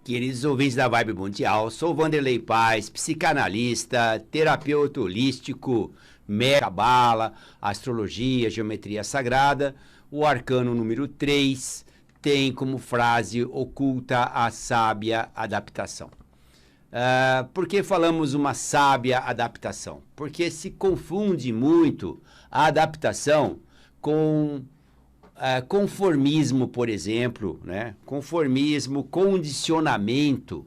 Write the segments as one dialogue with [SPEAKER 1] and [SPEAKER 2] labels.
[SPEAKER 1] Queridos ouvintes da Vibe Mundial, sou Vanderlei Paz, psicanalista, terapeuta holístico, cabala, astrologia, geometria sagrada. O arcano número 3 tem como frase oculta a sábia adaptação. Por que falamos uma sábia adaptação? Porque se confunde muito a adaptação com conformismo, por exemplo, né? Conformismo, condicionamento.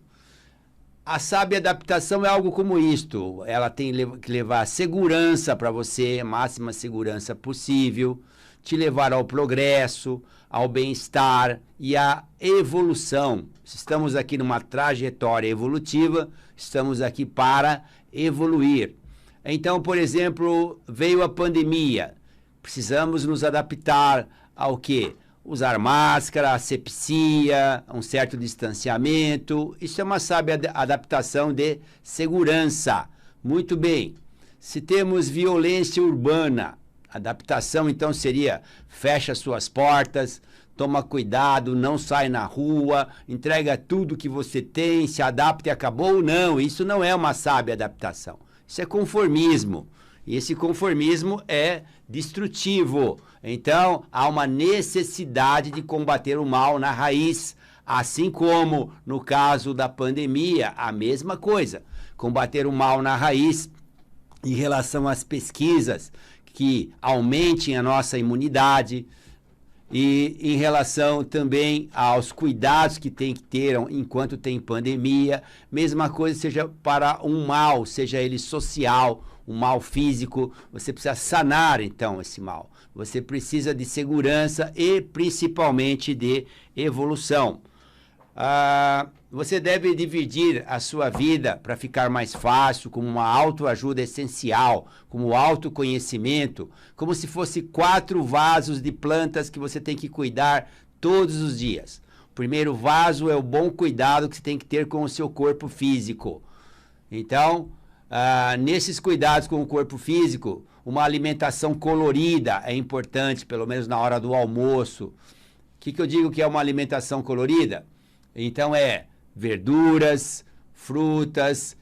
[SPEAKER 1] A sábia adaptação é algo como isto. Ela tem que levar segurança para você, máxima segurança possível, te levar ao progresso, ao bem-estar e à evolução. Estamos aqui numa trajetória evolutiva, estamos aqui para evoluir. Então, por exemplo, veio a pandemia. Precisamos nos adaptar ao quê? Usar máscara, asepsia, um certo distanciamento. Isso é uma sábia adaptação de segurança. Muito bem. Se temos violência urbana, adaptação então seria fecha suas portas, toma cuidado, não sai na rua, entrega tudo que você tem, se adapta e acabou. Não, isso não é uma sábia adaptação. Isso é conformismo. E esse conformismo é destrutivo. Então, há uma necessidade de combater o mal na raiz, assim como no caso da pandemia, a mesma coisa. Combater o mal na raiz em relação às pesquisas que aumentem a nossa imunidade e em relação também aos cuidados que tem que ter enquanto tem pandemia. Mesma coisa seja para um mal, seja ele social, um mal físico, você precisa sanar então esse mal. Você precisa de segurança e principalmente de evolução. Você deve dividir a sua vida para ficar mais fácil, como uma autoajuda essencial, como autoconhecimento, como se fosse 4 vasos de plantas que você tem que cuidar todos os dias. O primeiro vaso é o bom cuidado que você tem que ter com o seu corpo físico. Então, nesses cuidados com o corpo físico, uma alimentação colorida é importante, pelo menos na hora do almoço. O que eu digo que é uma alimentação colorida? Então verduras, frutas,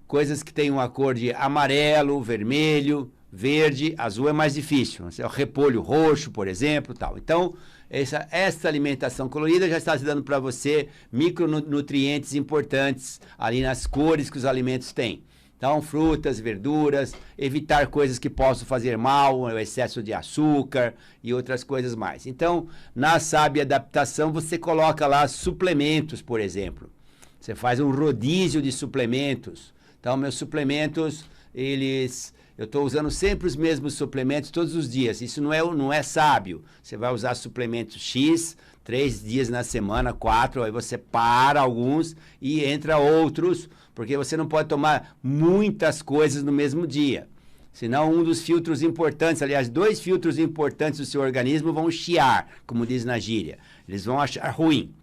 [SPEAKER 1] coisas que têm uma cor de amarelo, vermelho, verde, azul é mais difícil. O repolho roxo, por exemplo, tal. Então, essa alimentação colorida já está dando para você micronutrientes importantes ali nas cores que os alimentos têm. Então, frutas, verduras, evitar coisas que possam fazer mal, o excesso de açúcar e outras coisas mais. Então, na sábia adaptação, você coloca lá suplementos, por exemplo. Você faz um rodízio de suplementos. Então, meus suplementos, eu estou usando sempre os mesmos suplementos todos os dias. Isso não é sábio. Você vai usar suplementos X, 3 dias na semana, 4, aí você para alguns e entra outros, porque você não pode tomar muitas coisas no mesmo dia. Senão um dos filtros importantes, aliás, 2 filtros importantes do seu organismo vão chiar, como diz na gíria. Eles vão achar ruim.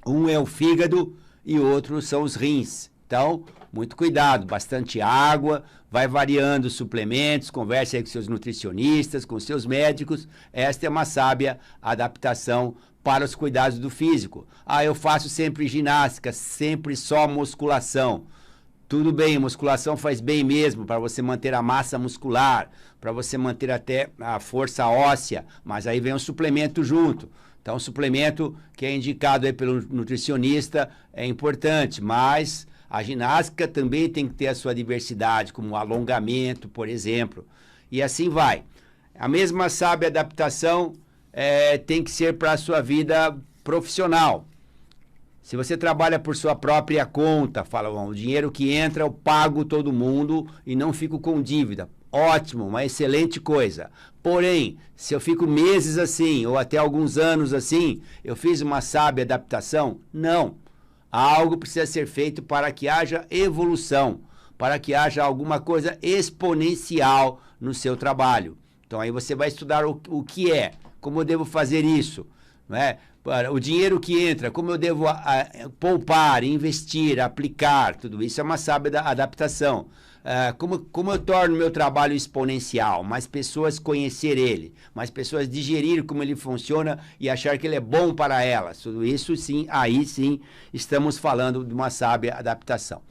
[SPEAKER 1] Um é o fígado e o outro são os rins. Então, muito cuidado, bastante água, vai variando os suplementos, converse aí com seus nutricionistas, com seus médicos. Esta é uma sábia adaptação para os cuidados do físico. Eu faço sempre ginástica, sempre só musculação. Tudo bem, musculação faz bem mesmo para você manter a massa muscular, para você manter até a força óssea, mas aí vem um suplemento junto. Então, o suplemento que é indicado aí pelo nutricionista é importante, mas a ginástica também tem que ter a sua diversidade, como o alongamento, por exemplo, e assim vai. A mesma sábia adaptação tem que ser para a sua vida profissional. Se você trabalha por sua própria conta, fala, o dinheiro que entra eu pago todo mundo e não fico com dívida. Ótimo, uma excelente coisa. Porém, se eu fico meses assim, ou até alguns anos assim, eu fiz uma sábia adaptação? Não. Algo precisa ser feito para que haja evolução, para que haja alguma coisa exponencial no seu trabalho. Então aí você vai estudar o que é, como eu devo fazer isso, não é? O dinheiro que entra, como eu devo poupar, investir, aplicar, tudo isso é uma sábia adaptação. como eu torno meu trabalho exponencial? Mais pessoas conhecer ele, mais pessoas digerir como ele funciona e achar que ele é bom para elas. Tudo isso, sim, aí sim, estamos falando de uma sábia adaptação.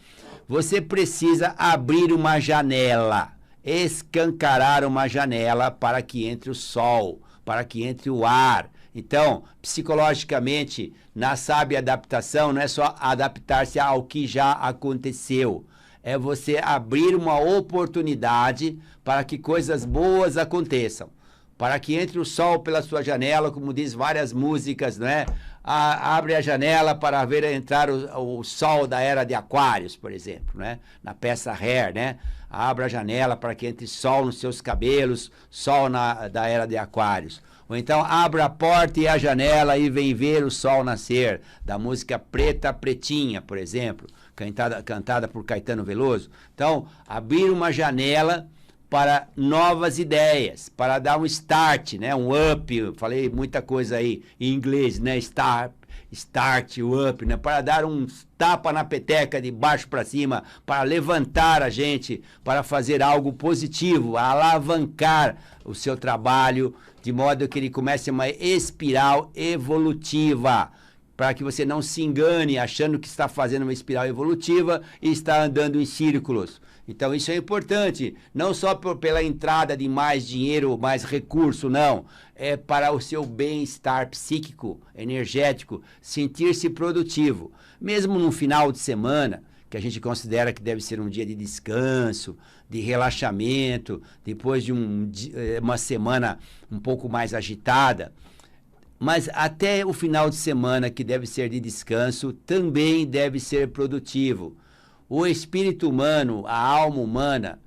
[SPEAKER 1] Você precisa abrir uma janela, escancarar uma janela para que entre o sol, para que entre o ar. Então, psicologicamente, na sábia adaptação, não é só adaptar-se ao que já aconteceu. É você abrir uma oportunidade para que coisas boas aconteçam. Para que entre o sol pela sua janela, como diz várias músicas, não é? Abre a janela para ver entrar o sol da era de Aquários, por exemplo, né? Na peça Hair, né? Abra a janela para que entre sol nos seus cabelos, sol da era de Aquários. Ou então, abra a porta e a janela e vem ver o sol nascer, da música Preta Pretinha, por exemplo, cantada por Caetano Veloso. Então, abrir uma janela para novas ideias, para dar um start, né? Um up, eu falei muita coisa aí em inglês, né? Start, up, né? Para dar um tapa na peteca de baixo para cima, para levantar a gente, para fazer algo positivo, alavancar o seu trabalho, de modo que ele comece uma espiral evolutiva, para que você não se engane achando que está fazendo uma espiral evolutiva e está andando em círculos. Então isso é importante, não só pela entrada de mais dinheiro, mais recurso, não. É para o seu bem-estar psíquico, energético, sentir-se produtivo. Mesmo no final de semana, que a gente considera que deve ser um dia de descanso, de relaxamento, depois de uma semana um pouco mais agitada. Mas até o final de semana, que deve ser de descanso, também deve ser produtivo. O espírito humano, a alma humana,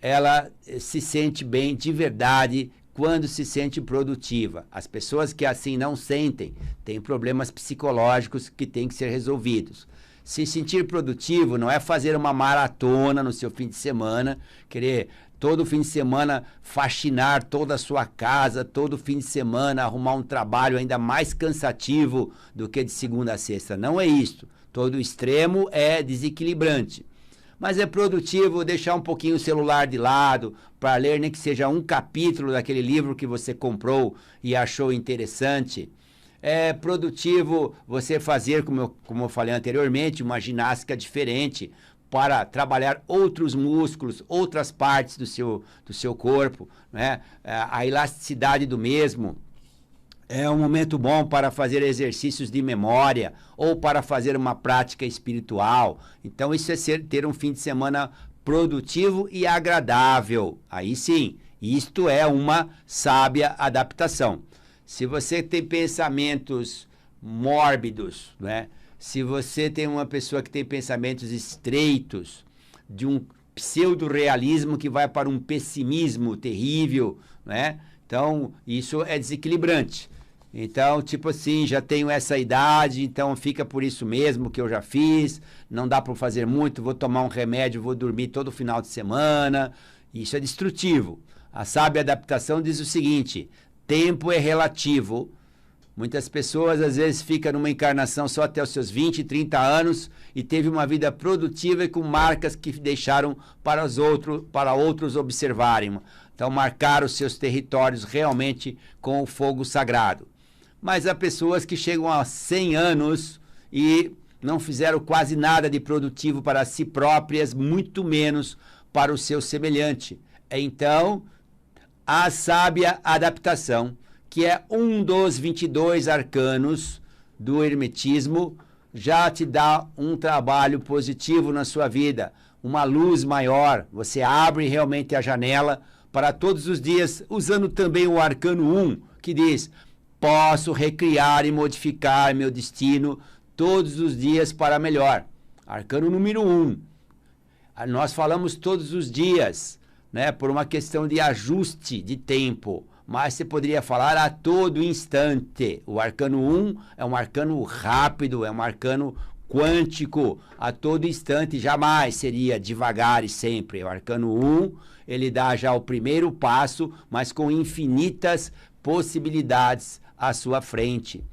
[SPEAKER 1] ela se sente bem de verdade quando se sente produtiva. As pessoas que assim não sentem têm problemas psicológicos que têm que ser resolvidos. Se sentir produtivo não é fazer uma maratona no seu fim de semana, querer todo fim de semana faxinar toda a sua casa, todo fim de semana arrumar um trabalho ainda mais cansativo do que de segunda a sexta. Não é isso. Todo extremo é desequilibrante. Mas é produtivo deixar um pouquinho o celular de lado para ler, nem que seja um capítulo daquele livro que você comprou e achou interessante. É produtivo você fazer, como eu falei anteriormente, uma ginástica diferente para trabalhar outros músculos, outras partes do seu corpo, né? A elasticidade do mesmo. É um momento bom para fazer exercícios de memória ou para fazer uma prática espiritual. Então, isso é ter um fim de semana produtivo e agradável. Aí sim, isto é uma sábia adaptação. Se você tem pensamentos mórbidos, né? Se você tem uma pessoa que tem pensamentos estreitos, de um pseudo-realismo que vai para um pessimismo terrível, né? Então, isso é desequilibrante. Então, tipo assim, já tenho essa idade, então fica por isso mesmo que eu já fiz, não dá para fazer muito, vou tomar um remédio, vou dormir todo final de semana. Isso é destrutivo. A sábia adaptação diz o seguinte: tempo é relativo. Muitas pessoas às vezes ficam numa encarnação só até os seus 20, 30 anos e teve uma vida produtiva e com marcas que deixaram para outros observarem. Então, marcar os seus territórios realmente com o fogo sagrado. Mas há pessoas que chegam a 100 anos e não fizeram quase nada de produtivo para si próprias, muito menos para o seu semelhante. Então, a sábia adaptação, que é um dos 22 arcanos do hermetismo, já te dá um trabalho positivo na sua vida, uma luz maior. Você abre realmente a janela para todos os dias, usando também o arcano 1, que diz: posso recriar e modificar meu destino todos os dias para melhor. Arcano número 1. Nós falamos todos os dias, né, por uma questão de ajuste de tempo, mas você poderia falar a todo instante. O arcano 1 é um arcano rápido, é um arcano quântico, a todo instante, jamais seria devagar e sempre. O arcano 1, ele dá já o primeiro passo, mas com infinitas possibilidades à sua frente,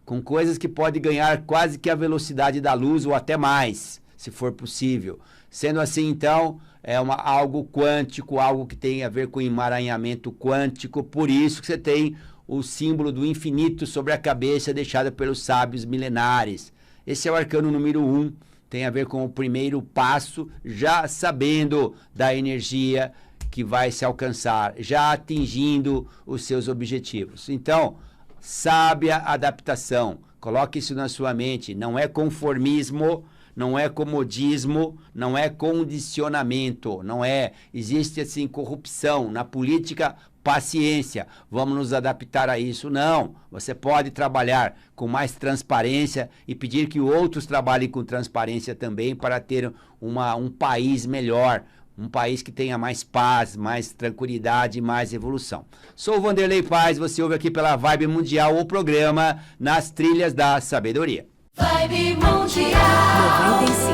[SPEAKER 1] com coisas que pode ganhar quase que a velocidade da luz ou até mais, se for possível. Sendo assim, então, é algo quântico, algo que tem a ver com emaranhamento quântico, por isso que você tem o símbolo do infinito sobre a cabeça deixado pelos sábios milenares. Esse é o arcano número 1, tem a ver com o primeiro passo, já sabendo da energia que vai se alcançar, já atingindo os seus objetivos. Então, sábia adaptação, coloque isso na sua mente, não é conformismo, não é comodismo, não é condicionamento, não é, existe assim corrupção na política, paciência, vamos nos adaptar a isso, não, você pode trabalhar com mais transparência e pedir que outros trabalhem com transparência também para ter um país melhor, um país que tenha mais paz, mais tranquilidade, mais evolução. Sou o Vanderlei Paz, você ouve aqui pela Vibe Mundial o programa Nas Trilhas da Sabedoria.
[SPEAKER 2] Vibe Mundial 95.